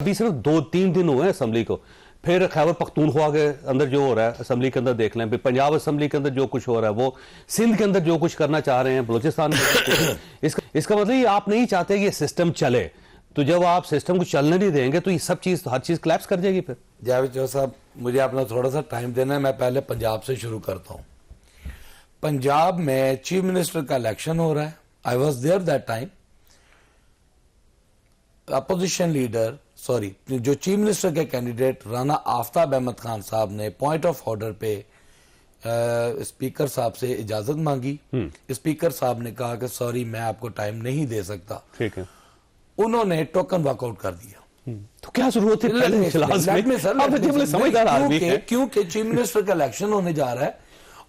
अभी सिर्फ 2-3 दिन हुए हैं असेंबली को, फिर खैबर पख्तूनख्वा के अंदर जो हो रहा है असेंबली के अंदर देख लें, फिर पंजाब असेंबली के अंदर जो कुछ हो रहा है, वो सिंध के अंदर जो कुछ करना चाह रहे हैं, बलूचिस्तान में इसका मतलब ये आप नहीं चाहते कि ये सिस्टम चले, तो जब आप सिस्टम को चलने नहीं देंगे तो ये सब चीज हर चीज क्लैप्स कर जाएगी। फिर जावेद चौधरी साहब, मुझे अपना थोड़ा सा टाइम देना है। मैं पहले पंजाब से शुरू करता हूँ। पंजाब में चीफ मिनिस्टर का इलेक्शन हो रहा है। I was there that time. Opposition leader जो चीफ मिनिस्टर के कैंडिडेट राना आफ्ताब अहमद खान साहब ने पॉइंट ऑफ ऑर्डर पे स्पीकर साहब से इजाजत मांगी। स्पीकर साहब ने कहा कि सॉरी, मैं आपको टाइम नहीं दे सकता। ठीक है, उन्होंने टोकन वर्कआउट कर दिया। तो क्या जरूरत है? क्योंकि चीफ मिनिस्टर का इलेक्शन होने जा रहा है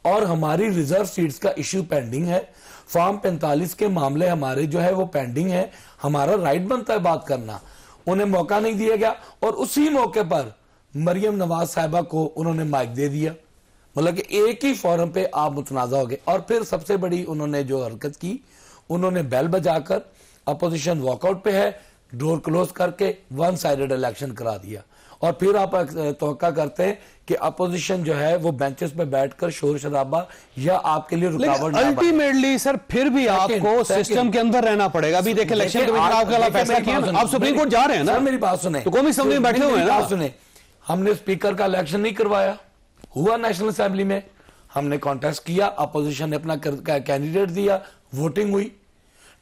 और हमारी रिजर्व सीट्स का इश्यू पेंडिंग है। फॉर्म 45 के मामले हमारे जो है वो पेंडिंग है। हमारा राइट बनता है बात करना, उन्हें मौका नहीं दिया गया और उसी मौके पर मरियम नवाज साहिबा को उन्होंने माइक दे दिया। मतलब कि एक ही फोरम पे आप मुतनाजा हो गए। और फिर सबसे बड़ी उन्होंने जो हरकत की, उन्होंने बेल बजाकर अपोजिशन वॉकआउट पे है, डोर क्लोज करके वन साइडेड इलेक्शन करा दिया। और फिर आप तवक्का करते हैं कि अपोजिशन जो है वो बेंचेस पे बैठकर शोर शराबा या आपके लिए रुकावट। अल्टीमेटली सर फिर भी आपको सिस्टम के अंदर रहना पड़ेगा। अभी देखिए इलेक्शन कमीशन आपका फैसला किया, आप सुप्रीम कोर्ट जा रहे हैं ना। मेरी बात सुने, तो कौमी असेंबली में बैठे हुए हैं ना। सुने, हमने स्पीकर का इलेक्शन नहीं करवाया, हुआ नेशनल असेंबली में। हमने कॉन्टेस्ट किया, अपोजिशन ने अपना कैंडिडेट दिया, वोटिंग हुई,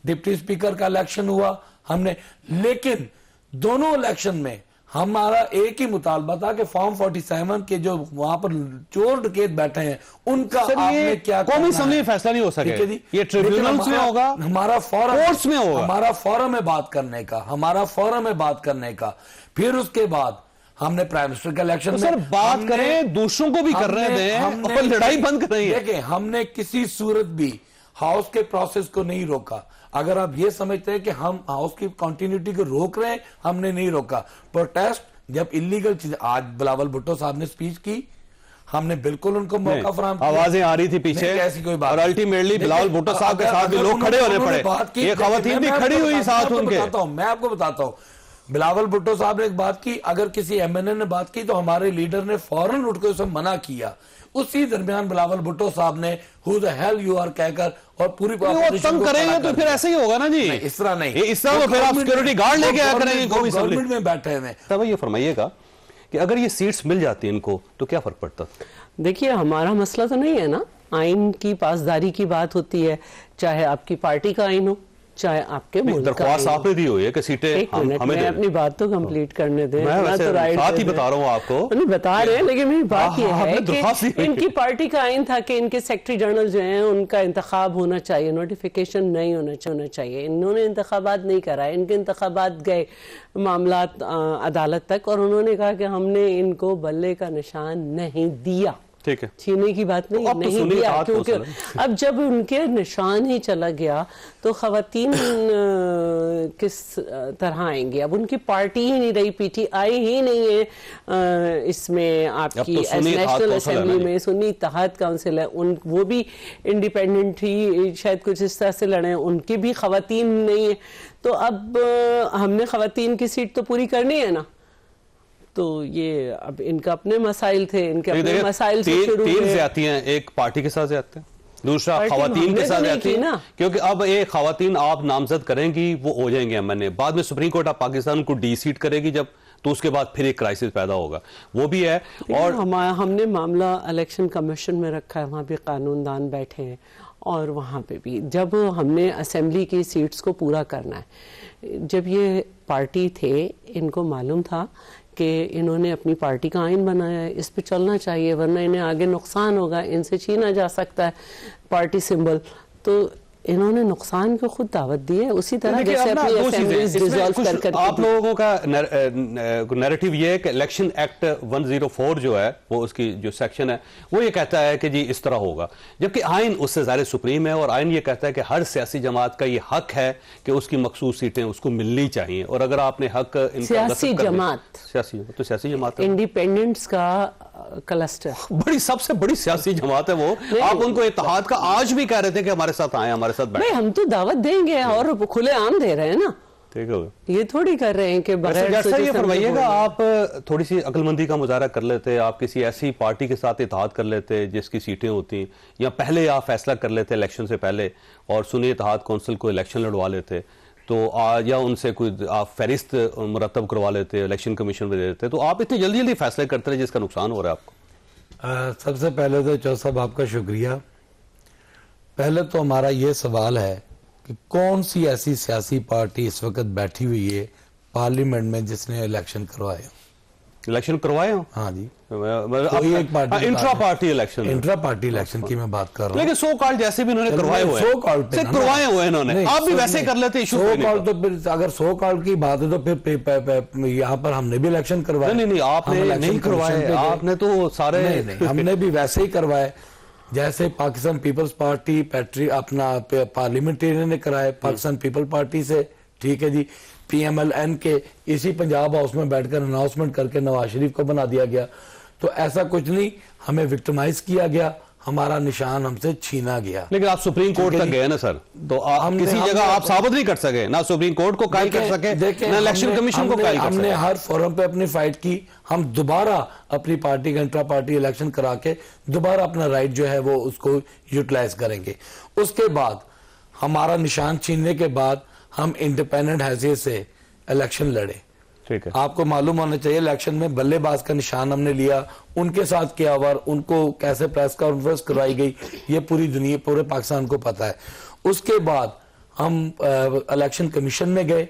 डिप्टी स्पीकर का इलेक्शन हुआ हमने। लेकिन दोनों इलेक्शन में हमारा एक ही मुतालबा था कि फॉर्म 47 के जो वहां पर चोर डकैत बैठे हैं उनका आपने क्या कौमी असेंबली में फैसला नहीं हो सके, ये ट्रिब्यूनल्स में होगा, हमारा फोरम कोर्ट्स में होगा, हमारा फोरम में बात करने का, हमारा फोरम में बात करने का। फिर उसके बाद हमने प्राइम मिनिस्टर का इलेक्शन तो सर बात करें, दूसरों को भी करने दें और लड़ाई बंद करें। देखिए, हमने किसी सूरत भी हाउस के प्रोसेस को नहीं रोका। अगर आप ये समझते हैं कि हम हाउस की कंटिन्यूटी को रोक रहे हैं, हमने नहीं रोका। प्रोटेस्ट जब इलीगल चीज, आज बिलावल भुट्टो साहब ने स्पीच की, हमने बिल्कुल उनको मौका फराहम किया। आवाजें आ रही थी पीछे, ऐसी कोई बात, और अल्टीमेटली बिलावल भुट्टो साहब के साथ भी लोग खड़े होने पड़े, ये खवातीन भी खड़ी हुई साथ उनके। मैं आपको बताता हूं, बिलावल भुट्टो साहब ने एक बात की, अगर किसी एमएनए ने बात की तो हमारे लीडर ने फौरन उठ के उसे मना किया। उसी दरमियान बिलावल भुट्टो साहब ने who the hell you are कहकर और पूरी तंग करेंगे तो फिर ऐसे ही होगा ना जी। इस तरह नहीं, इस तरह तो फिर आप सिक्योरिटी गार्ड लेके आया करेंगे गवर्नमेंट में बैठे हुए। तब ये फरमाइएगा कि अगर ये सीट्स मिल जाती इनको तो क्या फर्क पड़ता? देखिए, हमारा मसला तो नहीं है ना, आइन की पासदारी की बात होती है, चाहे आपकी पार्टी का आइन हो चाहे आपके मुल्क का। दरख्वास्त आपने दी हुई है कि सीटें हमें अपनी बात तो कंप्लीट करने दें। मैं तो साथ ही बता रहा हूँ आपको, नहीं बता रहे हैं, लेकिन मेरी बात यह है कि इनकी पार्टी का आइन था कि इनके सेक्रेटरी जनरल जो हैं उनका इंतखाब होना चाहिए, नोटिफिकेशन नहीं होना चाहिए। इन्होंने इंतखाबात नहीं कराए, इनके इंतखाबात गए मामलात अदालत तक और उन्होंने कहा कि हमने इनको बल्ले का निशान नहीं दिया। ठीक है, छीनने की बात नहीं, तो नहीं दिया, क्योंकि अब जब उनके निशान ही चला गया तो खवातीन किस तरह आएंगे? अब उनकी पार्टी ही नहीं रही, पीटीआई ही नहीं है इसमें आपकी नेशनल असेंबली में, सुन्नी इत्तेहाद काउंसिल है, उन वो भी इंडिपेंडेंट ही शायद कुछ इस तरह से लड़े, उनकी भी खवातीन नहीं है। तो अब हमने खवातीन की सीट तो पूरी करनी है ना, तो ये अब इनका अपने मसाइल थे, इनके अपने मसाइल से शुरू हुए। 3 ज्यादतियां, एक पार्टी के साथ ज्यादती, दूसरा खवातीन के साथ ज्यादती, क्योंकि अब एक खवातीन आप नामजद करेंगी वो हो जाएंगे एमएनए, बाद में सुप्रीम कोर्ट ऑफ पाकिस्तान उनको डी सीट करेगी जब, तो उसके बाद फिर एक क्राइसिस पैदा होगा, वो भी है। और हमने मामला इलेक्शन कमीशन में रखा है, वहाँ भी कानूनदान बैठे हैं और वहाँ पे भी जब हमने असेंबली की सीट्स को पूरा करना है, जब ये पार्टी थे इनको मालूम था कि इन्होंने अपनी पार्टी का आइन बनाया है, इस पे चलना चाहिए वरना इन्हें आगे नुकसान होगा, इनसे छीना जा सकता है पार्टी सिंबल, तो इन्होंने नुकसान को खुद दावत दी है। उसी तरह जैसे अपनी असेंबलीज डिसॉल्व कर आप लोगों का नैरेटिव ये है कि इलेक्शन एक्ट 104 जो है वो उसकी जो सेक्शन है वो ये कहता है कि जी इस तरह होगा, जबकि आइन उससे ज़्यादा सुप्रीम है और आइन ये कहता है कि हर सियासी जमात का ये हक है कि उसकी मखसूस सीटें उसको मिलनी चाहिए। और अगर आपने हक सियासी जमात इंडिपेंडेंट्स का क्लस्टर बड़ी सबसे बड़ी सियासी जमात है वो, आप उनको इत्तेहाद का आज भी कह रहे थे कि हमारे साथ आए, हमारे साथ बैठे। हम तो दावत देंगे और खुले आम दे रहे हैं ना, ठीक है। ये थोड़ी कर रहे हैं कि बगैर जैसा सोचे ये समझे फरमाइएगा, बोल आप थोड़ी सी अक्लमंदी का मुजाहरा कर लेते, आप किसी ऐसी पार्टी के साथ इत्तेहाद कर लेते जिसकी सीटें होती, या पहले आप फैसला कर लेते इलेक्शन से पहले और सुन्नी इत्तेहाद कौंसिल को इलेक्शन लड़वा लेते, तो या उनसे कोई आप फहरिस्त मुरतब करवा लेते, इलेक्शन कमीशन में दे देते, तो आप इतनी जल्दी जल्दी फैसले करते रहे जिसका नुकसान हो रहा है आपको। सबसे पहले तो चौधरी साहब आपका शुक्रिया। पहले तो हमारा ये सवाल है कि कौन सी ऐसी सियासी पार्टी इस वक्त बैठी हुई है पार्लियामेंट में जिसने इलेक्शन करवाए? इलेक्शन करवाए हो? हाँ जी, कोई एक party intra party election, intra party election की मैं बात कर रहा हूँ। लेकिन सो कॉल्ड जैसे भी इन्होंने करवाए हुए हैं, सो कॉल्ड करवाए हुए हैं इन्होंने, आप भी वैसे कर लेते इशू। सो कॉल्ड तो फिर अगर सो कॉल्ड की बात है तो फिर यहाँ पर हमने भी इलेक्शन करवाए। नहीं, आपने नहीं करवाए, आपने तो सारे नहीं, हमने भी वैसे ही करवाए जैसे पाकिस्तान पीपल्स पार्टी अपना पार्लियामेंटेरियन ने कराए पाकिस्तान पीपल पार्टी से, ठीक है जी। PMLN के इसी पंजाब हाउस में बैठकर अनाउंसमेंट करके नवाज शरीफ को बना दिया गया। तो ऐसा कुछ नहीं, हमें विक्टिमाइज किया गया, हमारा निशान हमसे छीना गया। लेकिन आप सुप्रीम कोर्ट तक गए ना सर, तो आप किसी जगह आप साबित नहीं कर सके, ना सुप्रीम कोर्ट को कायल कर सके, ना इलेक्शन कमीशन को कायल कर सके। हमने हर फोरम पे अपनी फाइट की, हम दोबारा अपनी पार्टी का इंट्रा पार्टी इलेक्शन करा के दोबारा अपना राइट जो है वो उसको यूटिलाइज करेंगे। उसके बाद हमारा निशान छीनने के बाद हम इंडिपेंडेंट हैसियत से इलेक्शन लड़े। ठीक है, आपको मालूम होना चाहिए इलेक्शन में बल्लेबाज का निशान हमने लिया, उनके साथ किया हुआ, उनको कैसे प्रेस कॉन्फ्रेंस करवाई गई ये पूरी दुनिया, पूरे पाकिस्तान को पता है। उसके बाद हम इलेक्शन कमीशन में गए,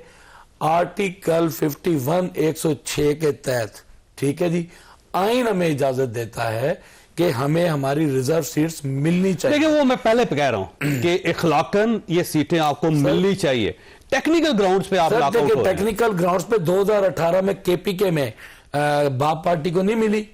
आर्टिकल 51 106 के तहत, ठीक है जी, आइन हमें इजाजत देता है कि हमें हमारी रिजर्व सीट्स मिलनी चाहिए। लेकिन वो मैं पहले कह रहा हूं कि इखलाकन ये सीटें आपको मिलनी चाहिए। टेक्निकल ग्राउंड्स पे आप टेक्निकल ग्राउंड्स पे 2018 में KPK में बाप पार्टी को नहीं मिली,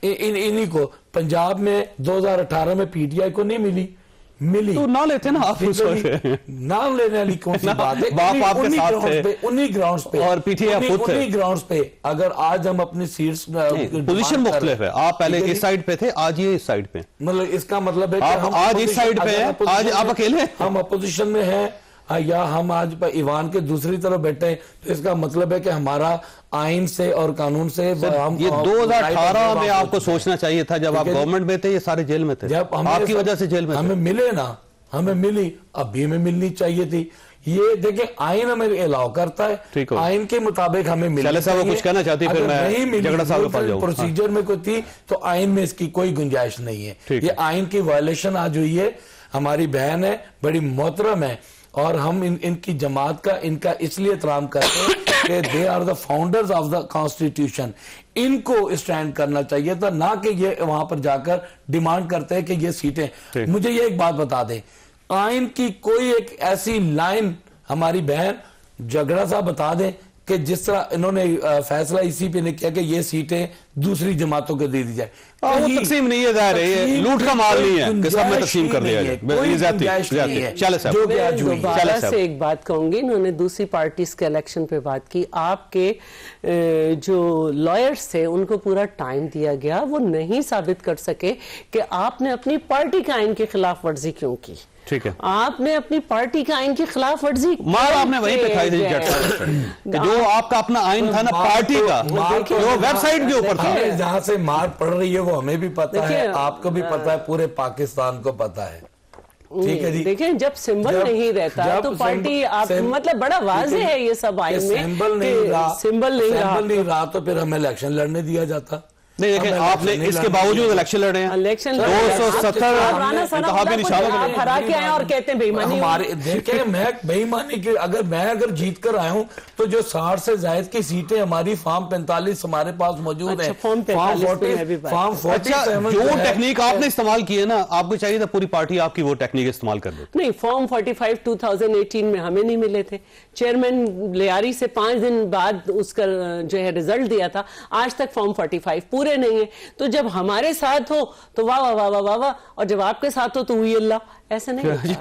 इन्हीं को पंजाब में 2018 में PTI को नहीं मिली, तो ना लेते ना आप, नाम लेने वाली कौन सी बात है? बाप आपके साथ थे, उन्हीं ग्राउंड्स पे, और PTI खुद थे, उन्हीं ग्राउंड्स पे। अगर आज हम अपनी सीट्स पोजीशन मुख्तलिफ है, आप पहले इस साइड पे थे, आज ये इस साइड पे, मतलब इसका मतलब है कि हम आज इस साइड पे हैं, आज आप अकेले, हम अपोजिशन में हैं, या हम आज ईवान के दूसरी तरफ बैठे हैं, तो इसका मतलब है कि हमारा आइन से और कानून से हम ये 2018 में आपको सोचना चाहिए था, जब आप गवर्नमेंट में थे, ये सारे जेल में थे, जब आपकी वजह से जेल में हमें मिले ना, हमें मिली, अभी हमें मिलनी चाहिए थी। ये देखिए आइन हमें अलाउ करता है, आइन के मुताबिक हमें मिलनी चाहिए। कुछ कहना चाहती, फिर मैं झगड़ा साहब के पास जाऊं। प्रोसीजर में कोई थी तो आइन में इसकी कोई गुंजाइश नहीं है। ये आइन की वायलेशन आज हुई है। हमारी बहन है, बड़ी मोहतरम है, और हम इनकी जमात का इनका इसलिए एहतराम करते हैं कि they are the founders of the constitution. इनको स्टैंड करना चाहिए था, ना कि ये वहां पर जाकर डिमांड करते हैं कि ये सीटें। मुझे ये एक बात बता दें, आइन की कोई एक ऐसी लाइन हमारी बहन झगड़ा साहब बता दें कि जिस तरह इन्होंने फैसला इसी पे ने किया कि ये सीटें दूसरी जमातों को दे दी जाए। वो तकसीम नहीं है, जाहिर है ये लूट का माल नहीं है कि सब में तकसीम कर दिया जाए। दोबारा से एक बात कहूंगी, इन्होंने दूसरी पार्टीज के इलेक्शन पे बात की, आपके जो लॉयर्स थे उनको पूरा टाइम दिया गया, वो नहीं साबित कर सके कि आपने अपनी पार्टी के आइन की खिलाफ वर्जी क्यों की। ठीक है, आपने अपनी पार्टी के आइन की खिलाफ वर्जी मार आपने वहीं पे खाई थी, जो आपका अपना आइन था ना पार्टी का, जो वेबसाइट के ऊपर था। जहां से मार पड़ रही है वो हमें भी पता है, आपको भी पता है, पूरे पाकिस्तान को पता है। ठीक है जी, देखें जब सिंबल नहीं रहता तो पार्टी आप मतलब बड़ा वाज़ेह है ये सब आइन में, सिंबल नहीं रहा तो फिर हमें इलेक्शन लड़ने दिया जाता। नहीं देखें, आपने इसके बावजूद इलेक्शन लड़े हैं, इलेक्शन 270 हरा के आए और कहते हैं बेईमानी। हमारे देखें, मैं बेईमानी की अगर जीत कर आया हूं तो जो 60 से ज्यादा की सीटें हमारी फार्म 45 हमारे पास मौजूद है। फार्म 40 जो टेक्निक आपने इस्तेमाल की है ना, आपको चाहिए था पूरी पार्टी आपकी वो टेक्निक इस्तेमाल कर देती। नहीं, फॉर्म 45 2018 में हमें नहीं मिले थे, चेयरमैन लियारी से 5 दिन बाद उसका जो है रिजल्ट दिया था, आज तक फॉर्म 45 पूरे नहीं है। तो जब हमारे साथ हो तो वाह वाह वाह वाह वाह, और जब आपके साथ हो तो हुई अल्लाह, ऐसा नहीं।